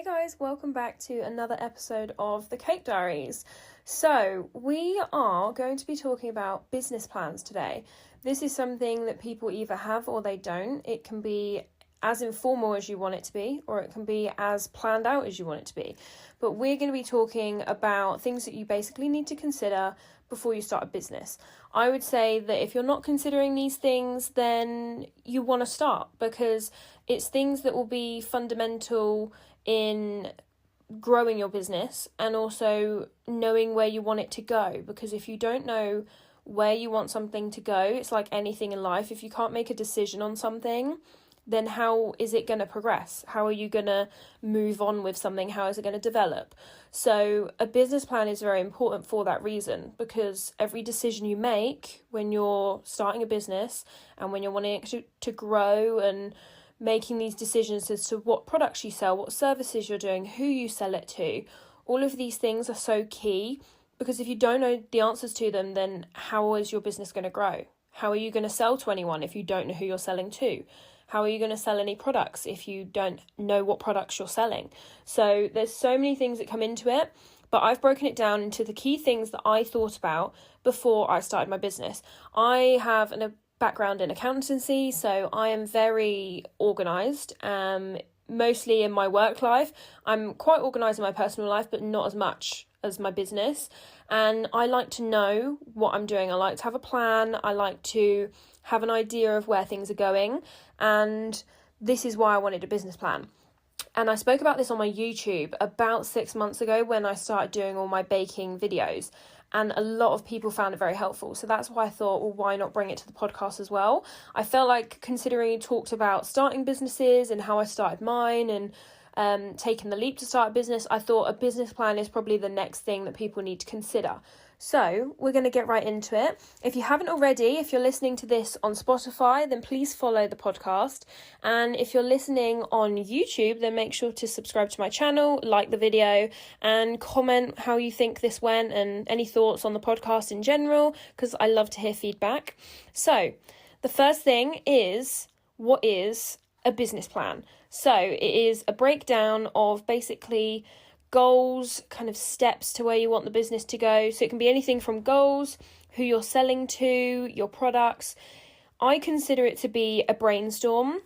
Hey guys, welcome back to another episode of the Cake Diaries. So we are going to be talking about business plans today. This is something that people either have or they don't. It can be as informal as you want it to be, or it can be as planned out as you want it to be. But we're going to be talking about things that you basically need to consider before you start a business. I would say that if you're not considering these things, then you want to start, because it's things that will be fundamental in growing your business and also knowing where you want it to go. Because if you don't know where you want something to go, it's like anything in life. If you can't make a decision on something, then how is it going to progress? How are you going to move on with something? How is it going to develop? So a business plan is very important for that reason, because every decision you make when you're starting a business and when you're wanting to grow and making these decisions as to what products you sell, what services you're doing, who you sell it to, all of these things are so key, because if you don't know the answers to them, then how is your business going to grow? How are you going to sell to anyone if you don't know who you're selling to? How are you going to sell any products if you don't know what products you're selling? So there's so many things that come into it, but I've broken it down into the key things that I thought about before I started my business. I have a background in accountancy, so I am very organised, mostly in my work life. I'm quite organised in my personal life, but not as much as my business. And I like to know what I'm doing. I like to have a plan. I like to have an idea of where things are going. And this is why I wanted a business plan. And I spoke about this on my YouTube about 6 months ago when I started doing all my baking videos. And a lot of people found it very helpful. So that's why I thought, well, why not bring it to the podcast as well? I felt like, considering you talked about starting businesses and how I started mine and taking the leap to start a business, I thought a business plan is probably the next thing that people need to consider. So we're going to get right into it. If you haven't already, if you're listening to this on Spotify, then please follow the podcast. And if you're listening on YouTube, then make sure to subscribe to my channel, like the video, and comment how you think this went and any thoughts on the podcast in general, because I love to hear feedback. So the first thing is, what is a business plan? So it is a breakdown of basically goals, kind of steps to where you want the business to go. So it can be anything from goals, who you're selling to, your products. I consider it to be a brainstorm.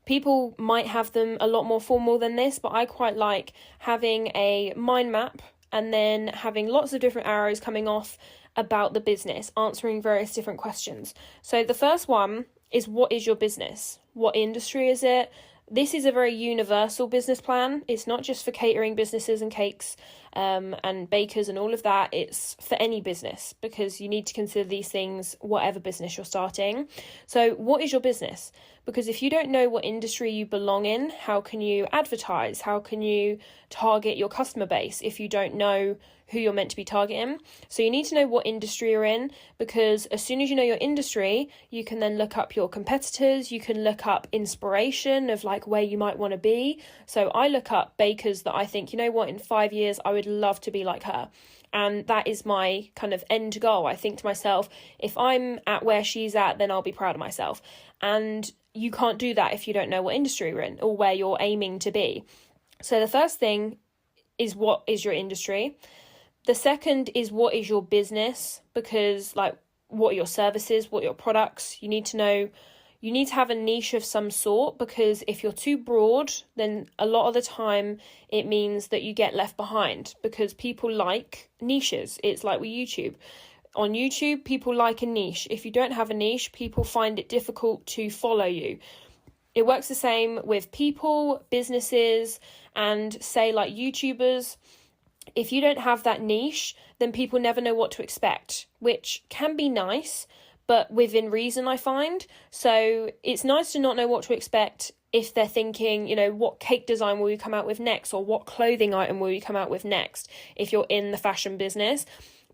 People might have them a lot more formal than this, but I quite like having a mind map and then having lots of different arrows coming off about the business, answering various different questions. So the first one is, what is your business? What industry is it? This is a very universal business plan. It's not just for catering businesses and cakes and bakers and all of that. It's for any business, because you need to consider these things whatever business you're starting. So what is your business? Because if you don't know what industry you belong in, how can you advertise? How can you target your customer base if you don't know who you're meant to be targeting? So you need to know what industry you're in, because as soon as you know your industry, you can then look up your competitors. You can look up inspiration of like where you might want to be. So I look up bakers that I think, you know what, in 5 years, I would love to be like her. And that is my kind of end goal. I think to myself, if I'm at where she's at, then I'll be proud of myself. And you can't do that if you don't know what industry you're in or where you're aiming to be. So the first thing is, what is your industry? The second is, what is your business? Because like, what are your services? What are your products? You need to know, you need to have a niche of some sort, because if you're too broad, then a lot of the time it means that you get left behind, because people like niches. It's like with YouTube. On YouTube, people like a niche. If you don't have a niche, people find it difficult to follow you. It works the same with people, businesses, and say like YouTubers. If you don't have that niche, then people never know what to expect, which can be nice, but within reason, I find. So it's nice to not know what to expect if they're thinking, you know, what cake design will you come out with next, or what clothing item will you come out with next, if you're in the fashion business.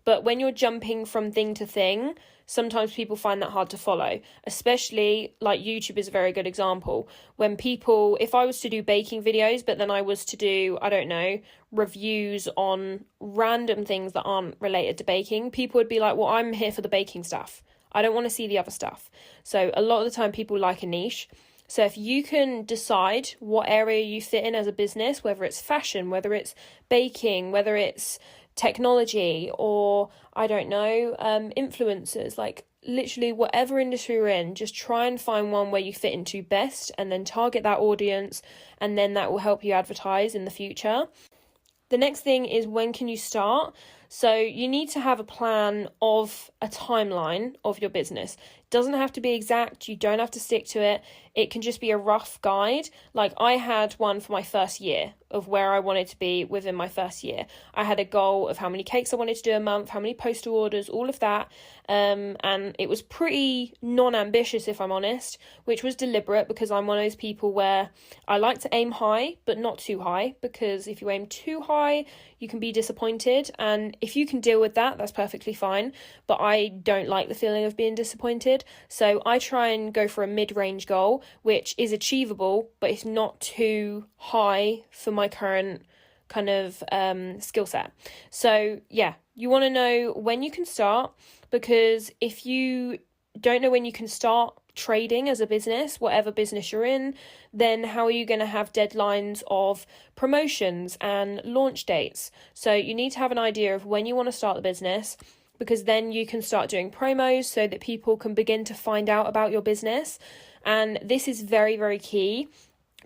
But when you're jumping from thing to thing, sometimes people find that hard to follow, especially like YouTube is a very good example. When people, if I was to do baking videos, but then I was to do, I don't know, reviews on random things that aren't related to baking, people would be like, well, I'm here for the baking stuff. I don't want to see the other stuff. So a lot of the time people like a niche. So if you can decide what area you fit in as a business, whether it's fashion, whether it's baking, whether it's technology, or I don't know, influencers, like literally whatever industry you're in, just try and find one where you fit into best and then target that audience, and then that will help you advertise in the future. The next thing is, when can you start? So you need to have a plan of a timeline of your business. It doesn't have to be exact. You don't have to stick to it. It can just be a rough guide. Like I had one for my first year of where I wanted to be within my first year. I had a goal of how many cakes I wanted to do a month, how many postal orders, all of that. And it was pretty non-ambitious, if I'm honest, which was deliberate because I'm one of those people where I like to aim high, but not too high, because if you aim too high, you can be disappointed. And if you can deal with that, that's perfectly fine. But I don't like the feeling of being disappointed. So I try and go for a mid-range goal, which is achievable, but it's not too high for my current kind of skill set. So yeah, you want to know when you can start, because if you don't know when you can start trading as a business, whatever business you're in, then how are you going to have deadlines of promotions and launch dates? So you need to have an idea of when you want to start the business, because then you can start doing promos so that people can begin to find out about your business. And this is very, very key,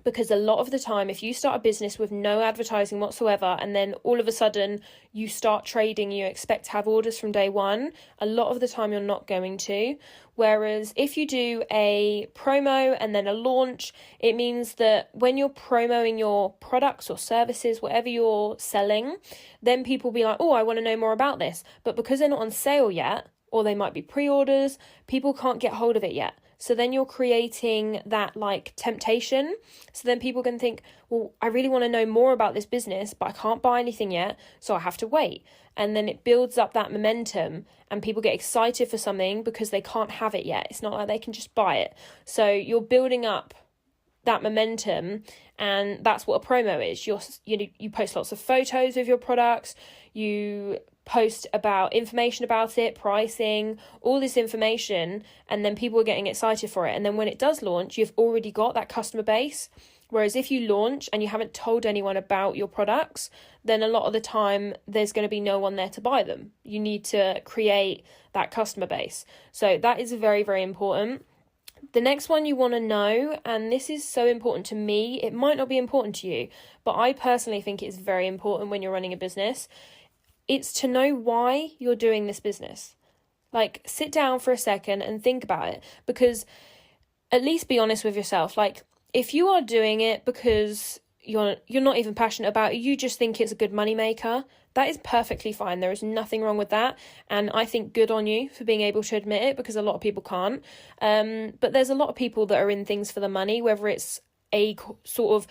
because a lot of the time, if you start a business with no advertising whatsoever, and then all of a sudden you start trading, you expect to have orders from day one, a lot of the time you're not going to. Whereas if you do a promo and then a launch, it means that when you're promoting your products or services, whatever you're selling, then people will be like, oh, I want to know more about this. But because they're not on sale yet, or they might be pre-orders, people can't get hold of it yet. So then you're creating that like temptation. So then people can think, well, I really want to know more about this business, but I can't buy anything yet, so I have to wait. And then it builds up that momentum, and people get excited for something because they can't have it yet. It's not like they can just buy it. So you're building up that momentum, and that's what a promo is. You post lots of photos of your products, you post about information about it, pricing, all this information, and then people are getting excited for it. And then when it does launch, you've already got that customer base. Whereas if you launch and you haven't told anyone about your products, then a lot of the time there's going to be no one there to buy them. You need to create that customer base. So that is very, very important. The next one you want to know, and this is so important to me, it might not be important to you, but I personally think it's very important when you're running a business. It's to know why you're doing this business. Like, sit down for a second and think about it, because at least be honest with yourself. Like, if you are doing it because you're not even passionate about it, you just think it's a good money maker, that is perfectly fine. There is nothing wrong with that. And I think good on you for being able to admit it, because a lot of people can't. But there's a lot of people that are in things for the money, whether it's a sort of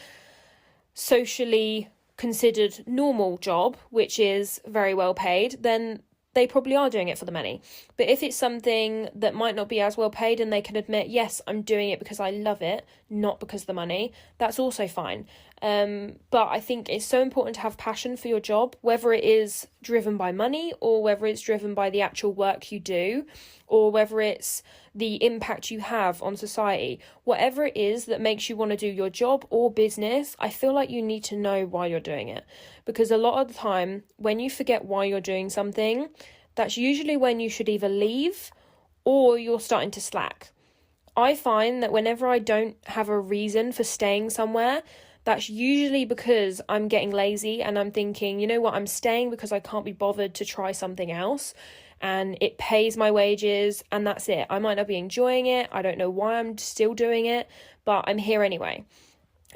socially considered normal job, which is very well paid, then they probably are doing it for the money. But if it's something that might not be as well paid, and they can admit, yes, I'm doing it because I love it, not because of the money, that's also fine. But I think it's so important to have passion for your job, whether it is driven by money, or whether it's driven by the actual work you do, or whether it's the impact you have on society. Whatever it is that makes you want to do your job or business, I feel like you need to know why you're doing it. Because a lot of the time, when you forget why you're doing something, that's usually when you should either leave or you're starting to slack. I find that whenever I don't have a reason for staying somewhere, that's usually because I'm getting lazy and I'm thinking, you know what, I'm staying because I can't be bothered to try something else, and it pays my wages, and that's it. I might not be enjoying it. I don't know why I'm still doing it, but I'm here anyway.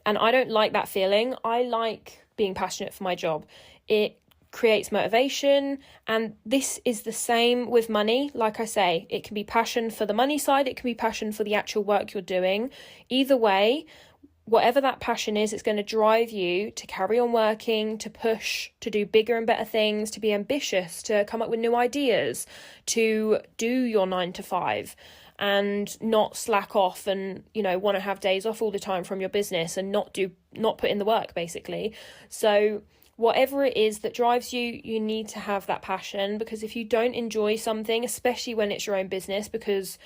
And I don't like that feeling. I like being passionate for my job. It creates motivation, and this is the same with money. Like I say, it can be passion for the money side, it can be passion for the actual work you're doing. Either way, whatever that passion is, it's going to drive you to carry on working, to push, to do bigger and better things, to be ambitious, to come up with new ideas, to do your 9 to 5 and not slack off and, want to have days off all the time from your business and not put in the work, basically. So whatever it is that drives you, you need to have that passion, because if you don't enjoy something, especially when it's your own business, because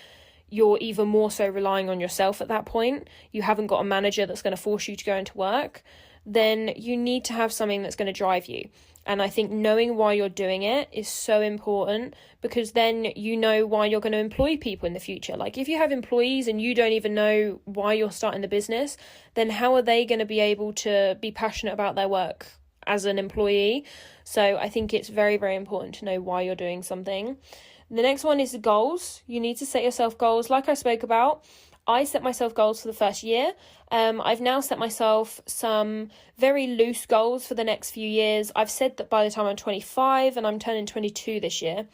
you're even more so relying on yourself at that point, you haven't got a manager that's going to force you to go into work, then you need to have something that's going to drive you. And I think knowing why you're doing it is so important, because then you know why you're going to employ people in the future. Like if you have employees and you don't even know why you're starting the business, then how are they going to be able to be passionate about their work as an employee? So I think it's very, very important to know why you're doing something. The next one is the goals. You need to set yourself goals. Like I spoke about, I set myself goals for the first year. I've now set myself some very loose goals for the next few years. I've said that by the time I'm 25, and I'm turning 22 this year,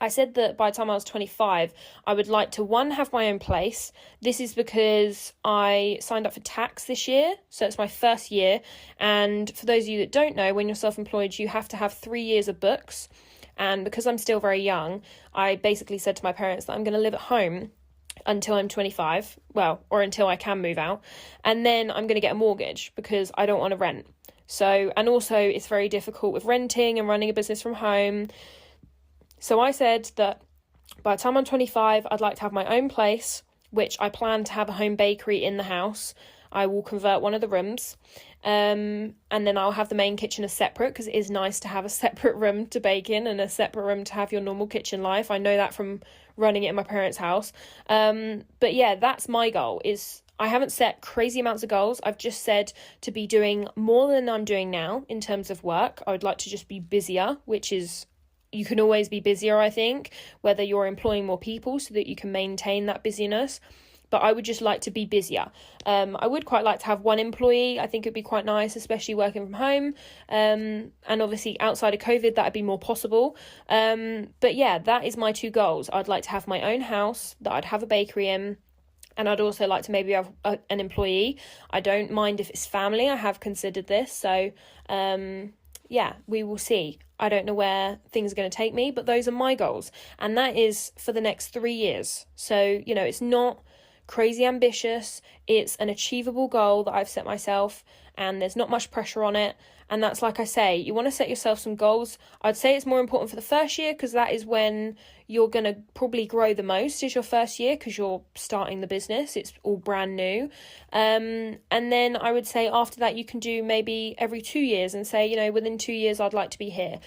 I said that by the time I was 25, I would like to, one, have my own place. This is because I signed up for tax this year, so it's my first year. And for those of you that don't know, when you're self-employed, you have to have 3 years of books. And because I'm still very young, I basically said to my parents that I'm going to live at home until I'm 25, or until I can move out, and then I'm going to get a mortgage because I don't want to rent. So, and also it's very difficult with renting and running a business from home. So I said that by the time I'm 25, I'd like to have my own place, which I plan to have a home bakery in the house. I will convert one of the rooms, and then I'll have the main kitchen as separate, because it is nice to have a separate room to bake in and a separate room to have your normal kitchen life. I know that from running it in my parents' house. But yeah, that's my goal. Is I haven't set crazy amounts of goals. I've just said to be doing more than I'm doing now in terms of work. I would like to just be busier, which is, you can always be busier, I think, whether you're employing more people so that you can maintain that busyness. But I would just like to be busier. I would quite like to have one employee. I think it'd be quite nice, especially working from home. And obviously outside of COVID, that'd be more possible. But yeah, that is my two goals. I'd like to have my own house that I'd have a bakery in. And I'd also like to maybe have an employee. I don't mind if it's family. I have considered this. So yeah, we will see. I don't know where things are going to take me, but those are my goals. And that is for the next 3 years. So, you know, it's not crazy ambitious. It's an achievable goal that I've set myself, and there's not much pressure on it. And that's, like I say, you want to set yourself some goals. I'd say it's more important for the first year, because that is when you're going to probably grow the most, is your first year, because you're starting the business. It's all brand new. And then I would say after that, you can do maybe every 2 years and say, you know, within 2 years, I'd like to be here.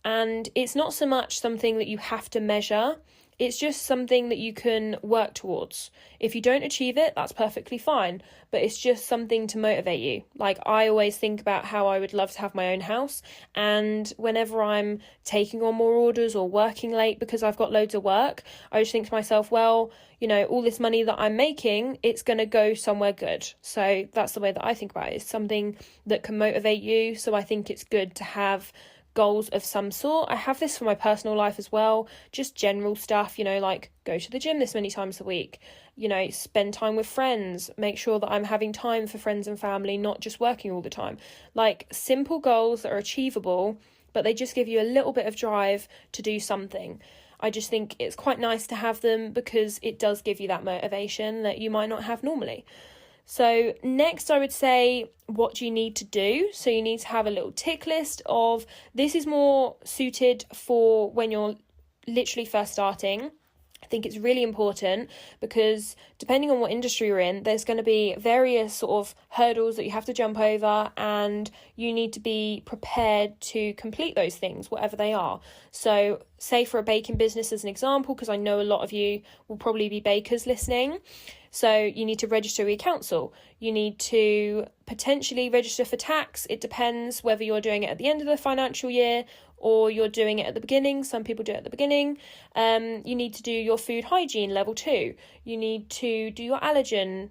And it's not so much something that you have to measure. It's just something that you can work towards. If you don't achieve it, that's perfectly fine, but it's just something to motivate you. Like, I always think about how I would love to have my own house, and whenever I'm taking on more orders or working late because I've got loads of work, I just think to myself, well, you know, all this money that I'm making, it's going to go somewhere good. So that's the way that I think about it. It's something that can motivate you. So I think it's good to have goals of some sort. I have this for my personal life as well, just general stuff, you know, like go to the gym this many times a week, you know, spend time with friends, make sure that I'm having time for friends and family, not just working all the time. Like simple goals that are achievable, but they just give you a little bit of drive to do something. I just think it's quite nice to have them, because it does give you that motivation that you might not have normally. So next, I would say, what do you need to do? So you need to have a little tick list of, this is more suited for when you're literally first starting. I think it's really important, because depending on what industry you're in, there's going to be various sort of hurdles that you have to jump over, and you need to be prepared to complete those things, whatever they are. So say for a baking business as an example, because I know a lot of you will probably be bakers listening. So you need to register with your council. You need to potentially register for tax. It depends whether you're doing it at the end of the financial year or you're doing it at the beginning. Some people do it at the beginning. You need to do your food hygiene level 2. You need to do your allergen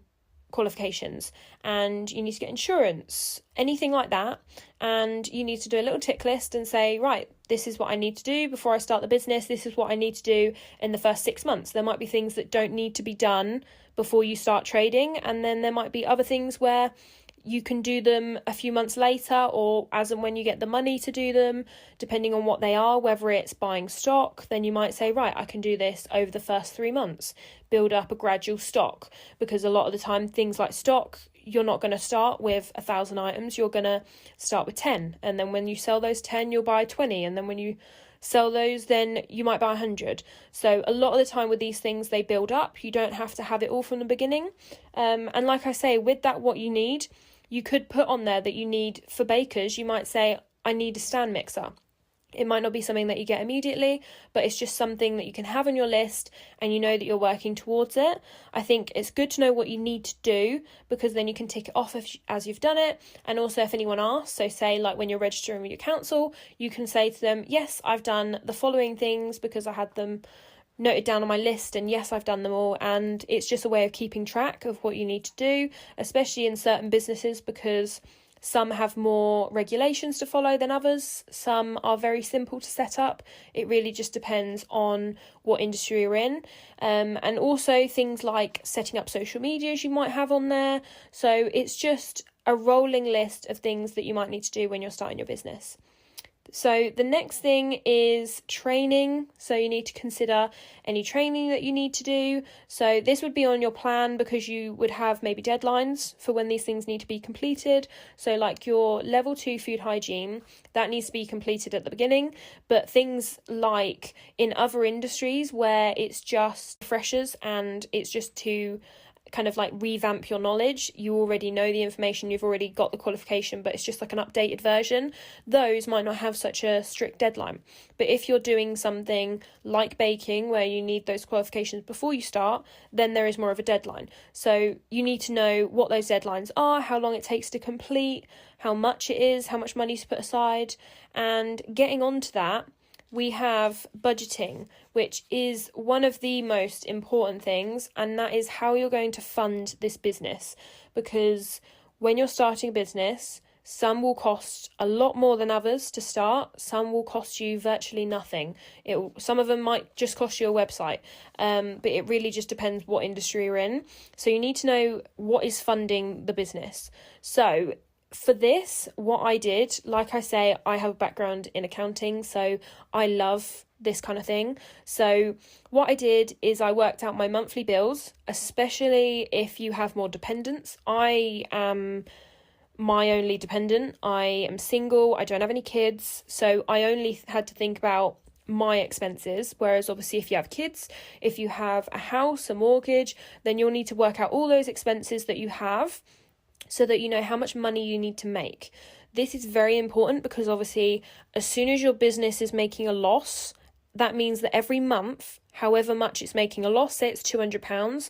qualifications, and you need to get insurance, anything like that. And you need to do a little tick list and say, right, this is what I need to do before I start the business. This is what I need to do in the first 6 months. There might be things that don't need to be done before you start trading, and then there might be other things where you can do them a few months later, or as and when you get the money to do them, depending on what they are. Whether it's buying stock, then you might say, right, I can do this over the first 3 months, build up a gradual stock, because a lot of the time things like stock, you're not going to start with 1,000 items, you're going to start with 10, and then when you sell those 10, you'll buy 20, and then when you sell those, then you might buy 100. So a lot of the time with these things, they build up. You don't have to have it all from the beginning. And like I say, with that, what you need, you could put on there that you need, for bakers, you might say, I need a stand mixer. It might not be something that you get immediately, but it's just something that you can have on your list and you know that you're working towards it. I think it's good to know what you need to do, because then you can tick it off as you've done it. And also if anyone asks, so say like when you're registering with your council, you can say to them, yes, I've done the following things because I had them noted down on my list, and yes, I've done them all. And it's just a way of keeping track of what you need to do, especially in certain businesses, because some have more regulations to follow than others. Some are very simple to set up. It really just depends on what industry you're in. And also things like setting up social medias you might have on there. So it's just a rolling list of things that you might need to do when you're starting your business. So the next thing is training. So you need to consider any training that you need to do. So this would be on your plan, because you would have maybe deadlines for when these things need to be completed. So like your level 2 food hygiene, that needs to be completed at the beginning. But things like in other industries where it's just freshers and it's just to kind of like revamp your knowledge, you already know the information, you've already got the qualification, but it's just like an updated version, those might not have such a strict deadline. But if you're doing something like baking where you need those qualifications before you start, then there is more of a deadline. So you need to know what those deadlines are, how long it takes to complete, how much it is, how much money to put aside. And getting on to that, we have budgeting, which is one of the most important things, and that is how you're going to fund this business. Because when you're starting a business, some will cost a lot more than others to start. Some will cost you virtually nothing. Some of them might just cost you a website, but it really just depends what industry you're in. So you need to know what is funding the business. So for this, what I did, like I say, I have a background in accounting, so I love this kind of thing. So what I did is I worked out my monthly bills, especially if you have more dependents. I am my only dependent. I am single. I don't have any kids. So I only had to think about my expenses, whereas obviously if you have kids, if you have a house, a mortgage, then you'll need to work out all those expenses that you have, so that you know how much money you need to make. This is very important, because obviously as soon as your business is making a loss, that means that every month, however much it's making a loss, say it's £200,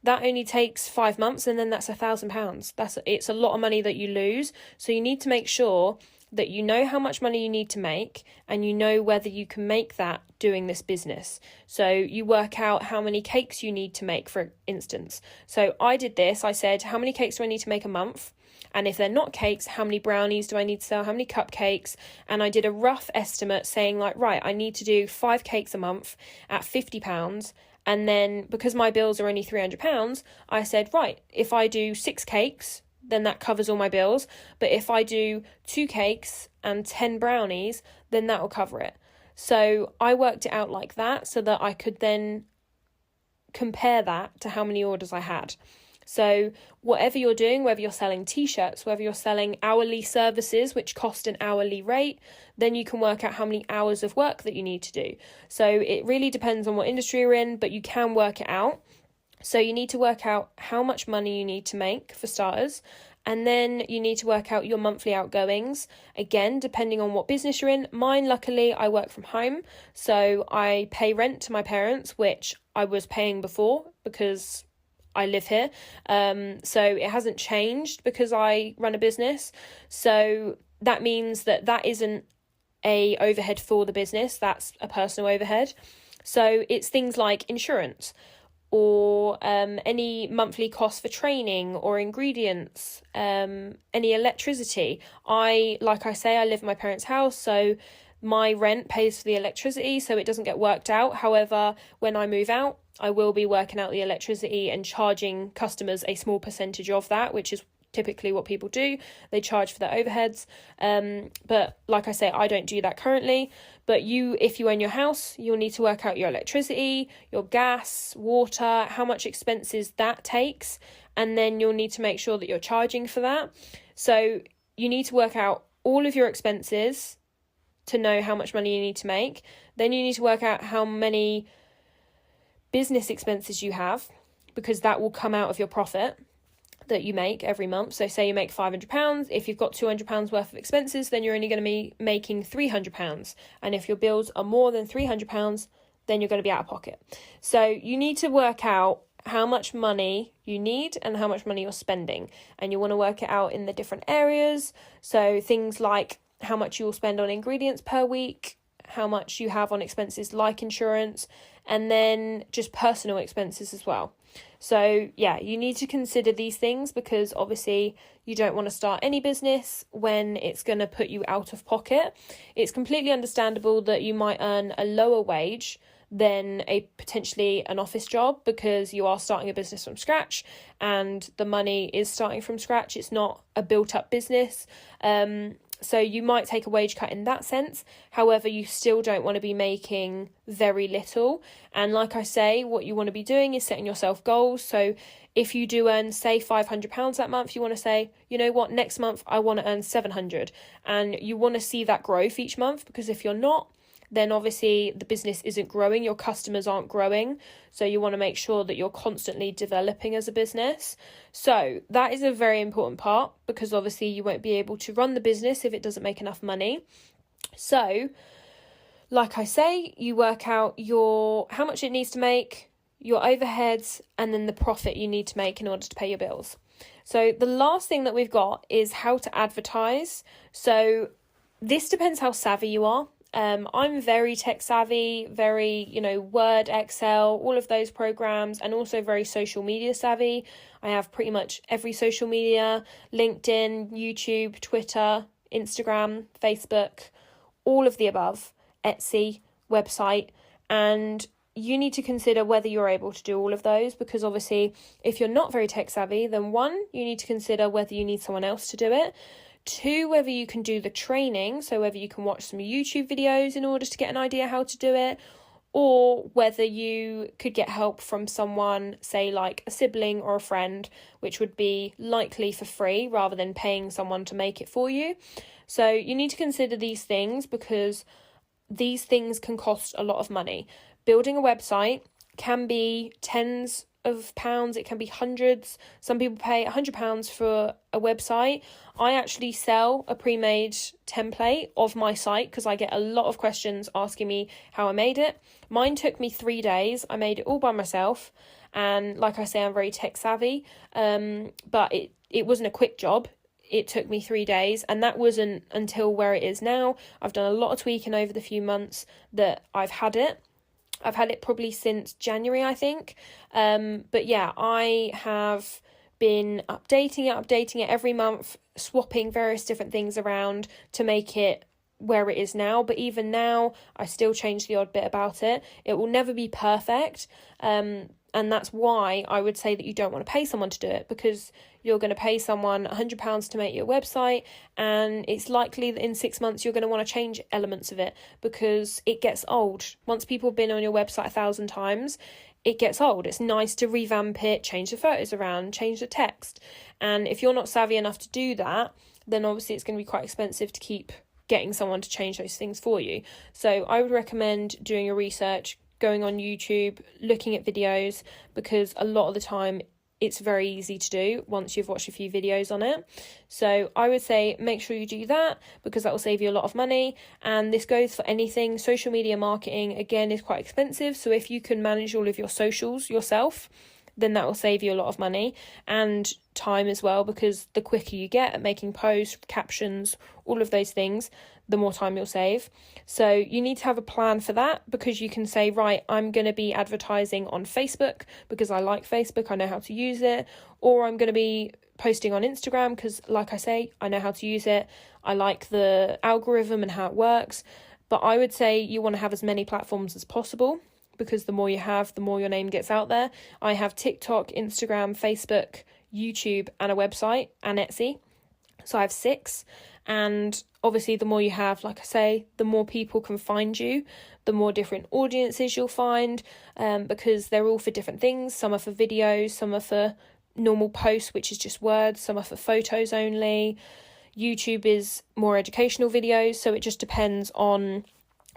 that only takes 5 months, and then that's £1,000. It's a lot of money that you lose. So you need to make sure that you know how much money you need to make, and you know whether you can make that doing this business. So you work out how many cakes you need to make, for instance. So I did this. I said, how many cakes do I need to make a month? And if they're not cakes, how many brownies do I need to sell? How many cupcakes? And I did a rough estimate saying like, right, I need to do 5 cakes a month at £50. And then because my bills are only £300, I said, right, if I do 6 cakes, then that covers all my bills. But if I do 2 cakes and 10 brownies, then that will cover it. So I worked it out like that, so that I could then compare that to how many orders I had. So whatever you're doing, whether you're selling t-shirts, whether you're selling hourly services, which cost an hourly rate, then you can work out how many hours of work that you need to do. So it really depends on what industry you're in, but you can work it out. So you need to work out how much money you need to make, for starters, and then you need to work out your monthly outgoings, again, depending on what business you're in. Mine, luckily, I work from home, so I pay rent to my parents, which I was paying before because I live here. So it hasn't changed because I run a business. So that means that isn't a overhead for the business, that's a personal overhead. So it's things like insurance, or any monthly costs for training or ingredients, any electricity. Like I say, I live in my parents' house, so my rent pays for the electricity, so it doesn't get worked out. However, when I move out, I will be working out the electricity and charging customers a small percentage of that, which is typically what people do. They charge for their overheads. But like I say, I don't do that currently. But if you own your house, you'll need to work out your electricity, your gas, water, how much expenses that takes. And then you'll need to make sure that you're charging for that. So you need to work out all of your expenses to know how much money you need to make. Then you need to work out how many business expenses you have, because that will come out of your profit that you make every month. So say you make £500, if you've got £200 worth of expenses, then you're only going to be making £300. And if your bills are more than £300, then you're going to be out of pocket. So you need to work out how much money you need and how much money you're spending. And you want to work it out in the different areas. So things like how much you'll spend on ingredients per week, how much you have on expenses like insurance, and then just personal expenses as well. So yeah, you need to consider these things, because obviously you don't want to start any business when it's going to put you out of pocket. It's completely understandable that you might earn a lower wage than potentially an office job, because you are starting a business from scratch and the money is starting from scratch. It's not a built up business. So you might take a wage cut in that sense. However, you still don't want to be making very little. And like I say, what you want to be doing is setting yourself goals. So if you do earn, say, £500 that month, you want to say, you know what, next month I want to earn 700. And you want to see that growth each month, because if you're not, then obviously the business isn't growing, your customers aren't growing. So you want to make sure that you're constantly developing as a business. So that is a very important part, because obviously you won't be able to run the business if it doesn't make enough money. So like I say, you work out how much it needs to make, your overheads, and then the profit you need to make in order to pay your bills. So the last thing that we've got is how to advertise. So this depends how savvy you are. I'm very tech savvy, very, Word, Excel, all of those programs, and also very social media savvy. I have pretty much every social media: LinkedIn, YouTube, Twitter, Instagram, Facebook, all of the above, Etsy, website. And you need to consider whether you're able to do all of those, because obviously if you're not very tech savvy, then one, you need to consider whether you need someone else to do it. Two, whether you can do the training, so whether you can watch some YouTube videos in order to get an idea how to do it, or whether you could get help from someone, say like a sibling or a friend, which would be likely for free rather than paying someone to make it for you. So you need to consider these things, because these things can cost a lot of money. Building a website can be tens of pounds, it can be hundreds. Some people pay £100 for a website. I actually sell a pre-made template of my site, because I get a lot of questions asking me how I made it. Mine took me 3 days. I made it all by myself, and like I say, I'm very tech savvy, but it wasn't a quick job. It took me 3 days, and that wasn't until where it is now. I've done a lot of tweaking over the few months that I've had it. I've had it probably since January, I think. But yeah, I have been updating it every month, swapping various different things around to make it where it is now. But even now, I still change the odd bit about it. It will never be perfect. And that's why I would say that you don't want to pay someone to do it, because you're going to pay someone £100 to make your website, and it's likely that in 6 months you're going to want to change elements of it, because it gets old. Once people have been on your website 1,000 times, it gets old. It's nice to revamp it, change the photos around, change the text. And if you're not savvy enough to do that, then obviously it's going to be quite expensive to keep getting someone to change those things for you. So I would recommend doing your research, going on YouTube, looking at videos, because a lot of the time it's very easy to do once you've watched a few videos on it. So I would say make sure you do that, because that will save you a lot of money. And this goes for anything. Social media marketing, again, is quite expensive. So if you can manage all of your socials yourself, then that will save you a lot of money and time as well, because the quicker you get at making posts, captions, all of those things, the more time you'll save. So you need to have a plan for that, because you can say, right, I'm going to be advertising on Facebook because I like Facebook, I know how to use it, or I'm going to be posting on Instagram because, like I say, I know how to use it, I like the algorithm and how it works. But I would say you want to have as many platforms as possible, because the more you have, the more your name gets out there. I have TikTok, Instagram, Facebook, YouTube, and a website, and Etsy. So I have 6. And obviously the more you have, like I say, the more people can find you, the more different audiences you'll find, because they're all for different things. Some are for videos, some are for normal posts, which is just words, some are for photos only. YouTube is more educational videos, so it just depends on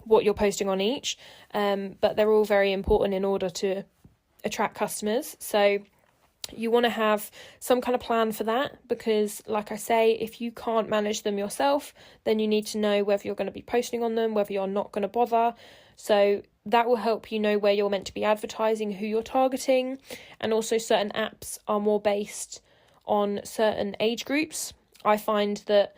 what you're posting on each. But they're all very important in order to attract customers. So you want to have some kind of plan for that, because like I say, if you can't manage them yourself, then you need to know whether you're going to be posting on them, whether you're not going to bother. So that will help you know where you're meant to be advertising, who you're targeting, and also certain apps are more based on certain age groups. I find that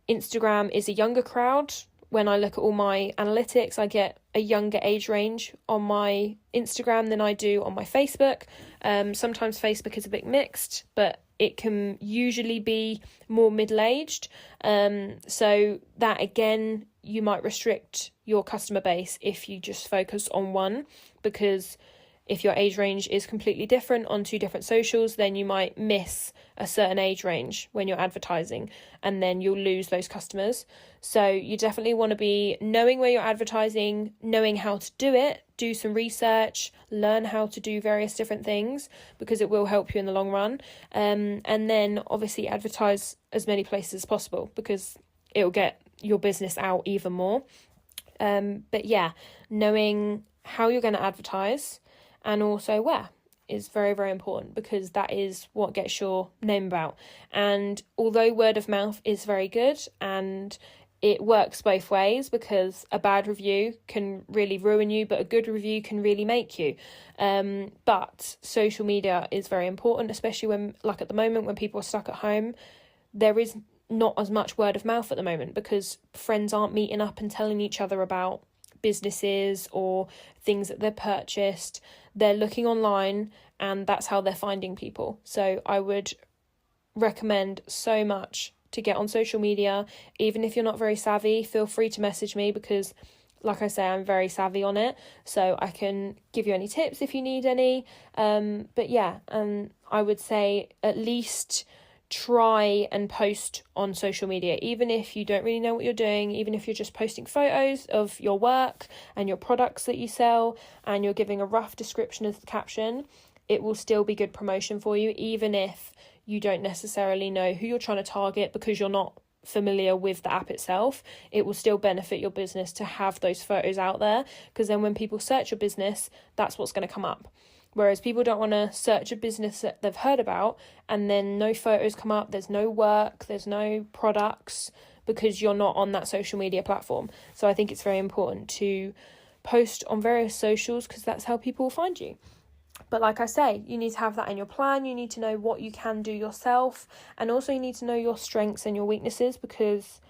Instagram is a younger crowd. When I look at all my analytics, I get a younger age range on my Instagram than I do on my Facebook. Sometimes Facebook is a bit mixed, but it can usually be more middle-aged. So that, again, you might restrict your customer base if you just focus on one, because if your age range is completely different on two different socials, then you might miss a certain age range when you're advertising, and then you'll lose those customers. So you definitely want to be knowing where you're advertising, knowing how to do it, do some research, learn how to do various different things, because it will help you in the long run. And then obviously advertise as many places as possible, because it'll get your business out even more. But yeah, knowing how you're going to advertise and also where is very, very important, because that is what gets your name about. And although word of mouth is very good and it works both ways, because a bad review can really ruin you, but a good review can really make you. But social media is very important, especially when, like at the moment, when people are stuck at home, there is not as much word of mouth at the moment, because friends aren't meeting up and telling each other about businesses or things that they've purchased. They're looking online, and that's how they're finding people. So I would recommend so much to get on social media. Even if you're not very savvy, feel free to message me, because like I say, I'm very savvy on it, so I can give you any tips if you need any. But yeah, I would say at least try and post on social media, even if you don't really know what you're doing, even if you're just posting photos of your work and your products that you sell, and you're giving a rough description as the caption. It will still be good promotion for you, even if you don't necessarily know who you're trying to target, because you're not familiar with the app itself. It will still benefit your business to have those photos out there, because then when people search your business, that's what's going to come up. Whereas people don't want to search a business that they've heard about and then no photos come up, there's no work, there's no products, because you're not on that social media platform. So I think it's very important to post on various socials, because that's how people will find you. But like I say, you need to have that in your plan. You need to know what you can do yourself, and also you need to know your strengths and your weaknesses, because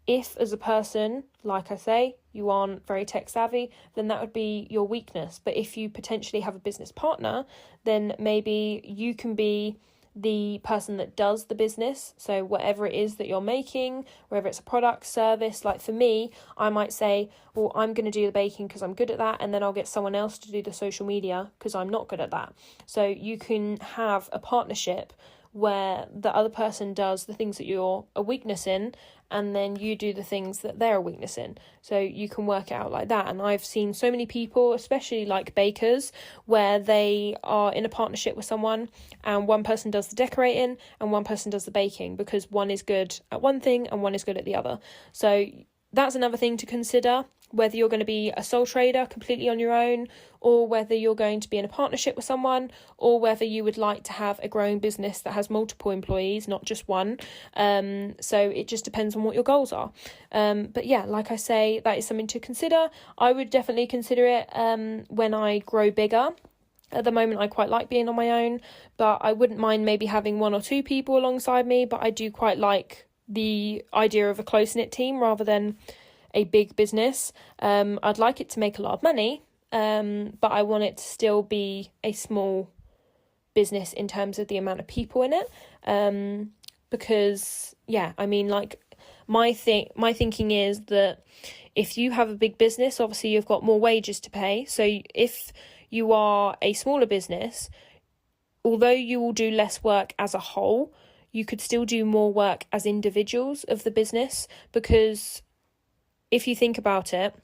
if as a person, like I say, you aren't very tech savvy, then that would be your weakness. But if you potentially have a business partner, then maybe you can be the person that does the business. So whatever it is that you're making, whether it's a product, service, like for me, I might say, well, I'm going to do the baking because I'm good at that, and then I'll get someone else to do the social media because I'm not good at that. So you can have a partnership where the other person does the things that you're a weakness in, and then you do the things that they're a weakness in. So you can work it out like that. And I've seen so many people, especially like bakers, where they are in a partnership with someone and one person does the decorating and one person does the baking, because one is good at one thing and one is good at the other. So that's another thing to consider, whether you're going to be a sole trader completely on your own, or whether you're going to be in a partnership with someone, or whether you would like to have a growing business that has multiple employees, not just one. So it just depends on what your goals are. But yeah, like I say, that is something to consider. I would definitely consider it when I grow bigger. At the moment, I quite like being on my own, but I wouldn't mind maybe having one or two people alongside me. But I do quite like the idea of a close-knit team rather than a big business. I'd like it to make a lot of money, but I want it to still be a small business in terms of the amount of people in it. Because yeah, I mean, like my thinking is that if you have a big business, obviously you've got more wages to pay. So if you are a smaller business, although you will do less work as a whole, you could still do more work as individuals of the business. Because if you think about it,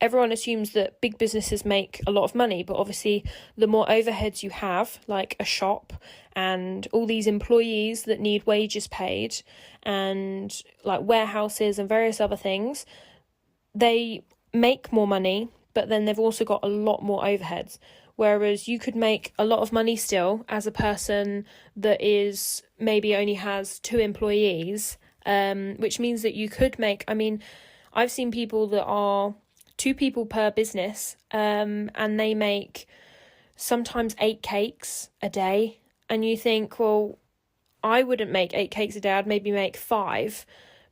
everyone assumes that big businesses make a lot of money, but obviously the more overheads you have, like a shop and all these employees that need wages paid and like warehouses and various other things, they make more money, but then they've also got a lot more overheads. Whereas you could make a lot of money still as a person that is maybe only has 2 employees, which means that you could make, I mean, I've seen people that are 2 people per business, and they make sometimes 8 cakes a day. And you think, well, I wouldn't make 8 cakes a day, I'd maybe make 5,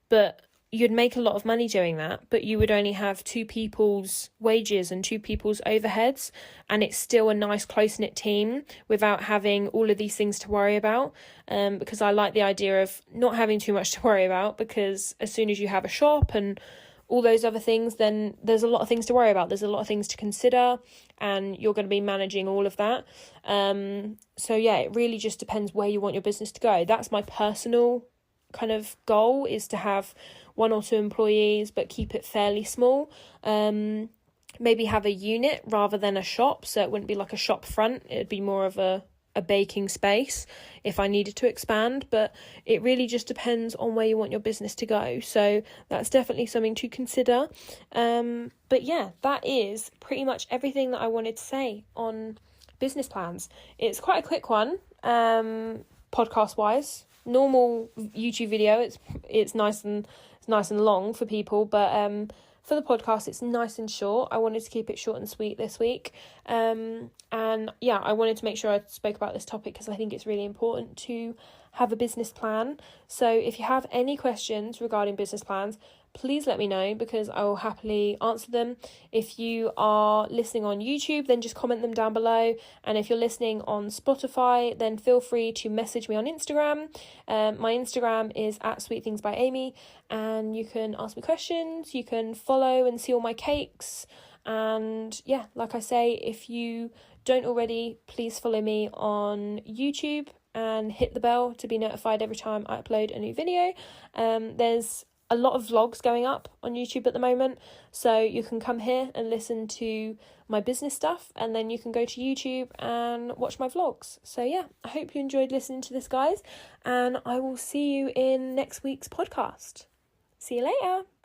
but you'd make a lot of money doing that, but you would only have 2 people's wages and 2 people's overheads, and it's still a nice close-knit team without having all of these things to worry about, because I like the idea of not having too much to worry about, because as soon as you have a shop and all those other things, then there's a lot of things to worry about. There's a lot of things to consider, and you're going to be managing all of that. So yeah, it really just depends where you want your business to go. That's my personal kind of goal, is to have 1 or 2 employees, but keep it fairly small. Maybe have a unit rather than a shop, so it wouldn't be like a shop front. It'd be more of a baking space if I needed to expand, but it really just depends on where you want your business to go. So that's definitely something to consider. But yeah, that is pretty much everything that I wanted to say on business plans. It's quite a quick one, podcast wise. Normal YouTube video, it's nice and long for people, but for the podcast it's nice and short. I wanted to keep it short and sweet this week, and yeah, I wanted to make sure I spoke about this topic because I think it's really important to have a business plan. So if you have any questions regarding business plans, please let me know, because I will happily answer them. If you are listening on YouTube, then just comment them down below. And if you're listening on Spotify, then feel free to message me on Instagram. My Instagram is @sweetthingsbyamy, and you can ask me questions. You can follow and see all my cakes. And yeah, like I say, if you don't already, please follow me on YouTube and hit the bell to be notified every time I upload a new video. There's a lot of vlogs going up on YouTube at the moment, so you can come here and listen to my business stuff, and then you can go to YouTube and watch my vlogs. So yeah, I hope you enjoyed listening to this, guys, and I will see you in next week's podcast. See you later.